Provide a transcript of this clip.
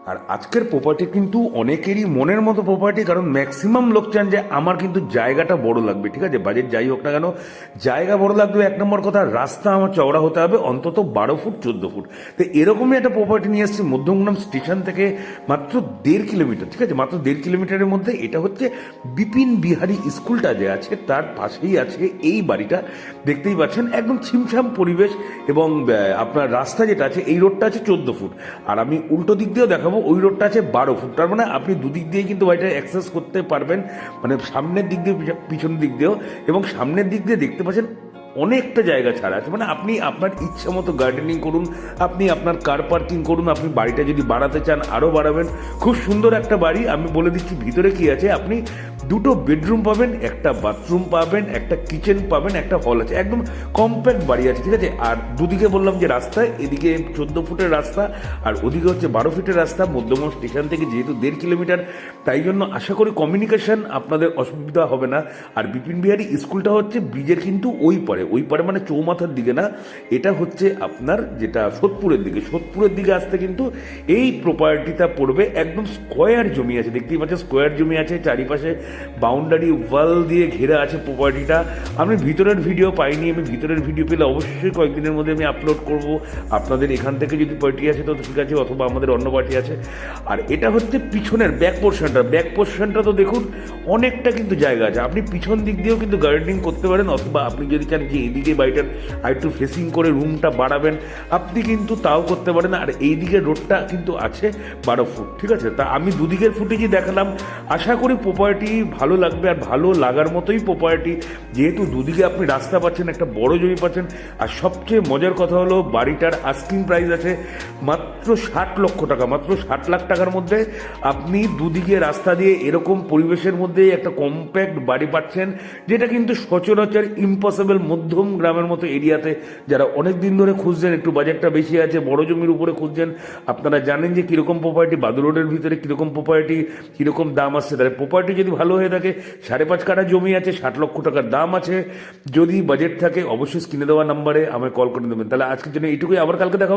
আর আজকের প্রপার্টি কিন্তু অনেকেরই মনের মতো প্রপার্টি, কারণ ম্যাক্সিমাম লোক চান যে আমার কিন্তু জায়গাটা বড় লাগবে, ঠিক আছে, বাজেট যাই হোক না কেন জায়গা বড় লাগবে। এক নম্বর কথা, রাস্তা আমার চওড়া হতে হবে অন্তত 12 ফুট 14 ফুট। তো এরকমই একটা প্রপার্টি নিয়ে এসেছি মধ্যমগ্রাম স্টেশন থেকে মাত্র 1.5 কিলোমিটার, ঠিক আছে, মাত্র 1.5 কিলোমিটারের মধ্যে। এটা হচ্ছে বিপিন বিহারী স্কুলটা যে আছে তার পাশেই আছে এই বাড়িটা। দেখতেই পাচ্ছেন একদম ছিমছাম পরিবেশ, এবং আপনার রাস্তা যেটা আছে এই রোডটা আছে 14 ফুট, আর আমি উল্টো দিক দিয়েও দেখাবো, ওই রোডটা আছে 12 ফুট। তার মানে আপনি দুদিক দিয়ে কিন্তু বাড়িটা অ্যাক্সেস করতে পারবেন, মানে সামনের দিক দিয়ে পিছনের দিক দিয়েও। এবং সামনের দিক দিয়ে দেখতে পাচ্ছেন অনেকটা জায়গা ছাড়া আছে, মানে আপনি আপনার ইচ্ছা মতো গার্ডেনিং করুন, আপনি আপনার কার পার্কিং করুন, আপনি বাড়িটা যদি বাড়াতে চান আরও বাড়াবেন। খুব সুন্দর একটা বাড়ি। আমি বলে দিচ্ছি ভিতরে কি আছে। আপনি 2টো বেডরুম পাবেন, একটা বাথরুম পাবেন, একটা কিচেন পাবেন, একটা হল আছে, একদম কম্প্যাক্ট বাড়ি আছে, ঠিক আছে। আর দুদিকে বললাম যে রাস্তা, এদিকে 14 ফুটের রাস্তা আর ওদিকে হচ্ছে 12 ফিটের রাস্তা। মধ্যমগ্রাম স্টেশন থেকে যেহেতু 1.5 কিলোমিটার, তাই জন্য আশা করি কমিউনিকেশন আপনাদের অসুবিধা হবে না। আর বিপিন বিহারী স্কুলটা হচ্ছে ব্রিজের কিন্তু ওই পারে মানে চৌমাথার দিকে না, এটা হচ্ছে আপনার যেটা সোদপুরের দিকে আসতে কিন্তু এই প্রপার্টিটা পড়বে। একদম স্কোয়ার জমি আছে, দেখতেই পাচ্ছেন স্কোয়ার জমি আছে, চারিপাশে বাউন্ডারি ওয়াল দিয়ে ঘেরা আছে প্রপার্টিটা। আমি ভিতরের ভিডিও পাইনি, আমি ভিতরের ভিডিও পেলে অবশ্যই কয়েকদিনের মধ্যে আমি আপলোড করব। আপনাদের এখান থেকে যদি পার্টি আছে তো ঠিক আছে, অথবা আমাদের অন্য পার্টি আছে। আর এটা হচ্ছে পিছনের ব্যাক পোর্শনটা তো দেখুন অনেকটা কিন্তু জায়গা আছে, আপনি পিছন দিক দিয়েও কিন্তু গার্ডেনিং করতে পারেন, অথবা আপনি যদি চান যে এইদিকে বাড়িটার আরেকটু ফেসিং করে রুমটা বাড়াবেন আপনি কিন্তু তাও করতে পারেন। আর এই দিকের রোডটা কিন্তু আছে 12 ফুট, ঠিক আছে। তা আমি দুদিকের ফুটেজই দেখালাম, আশা করি প্রপার্টি ভালো লাগবে, আর ভালো লাগার মতোই প্রপার্টি, যেহেতু দুদিকে আপনি রাস্তা পাচ্ছেন, একটা বড় জমি পাচ্ছেন। আর সবচেয়ে মজার কথা হলো বাড়িটার আস্কিং প্রাইস আছে মাত্র 60 লক্ষ টাকা, মাত্র 60 লাখ টাকার মধ্যে আপনি দুদিকে রাস্তা দিয়ে এরকম পরিবেশের মধ্যে একটা কম্প্যাক্ট বাড়ি পাচ্ছেন, যেটা কিন্তু সচরাচর ইম্পসিবল মধ্যম গ্রামের মতো এরিয়াতে। যারা অনেক দিন ধরে খুঁজছেন, একটু বাজেটটা বেশি আছে, বড় জমির উপরে খুঁজছেন, আপনারা জানেন যে কীরকম প্রপার্টি বাদুর রোডের ভিতরে কীরকম প্রপার্টি, কীরকম দাম আসছে। তাহলে প্রপার্টি যদি ভালো হয়ে থাকে, 5.5 কাঠা জমি আছে, 60 লক্ষ টাকার দাম আছে, যদি বাজেট থাকে অবশ্যই স্ক্রিনে দেওয়া নাম্বারে আমায় কল করে দেবেন। তাহলে আজকের জন্য এইটুকুই, আবার কালকে দেখা হবে।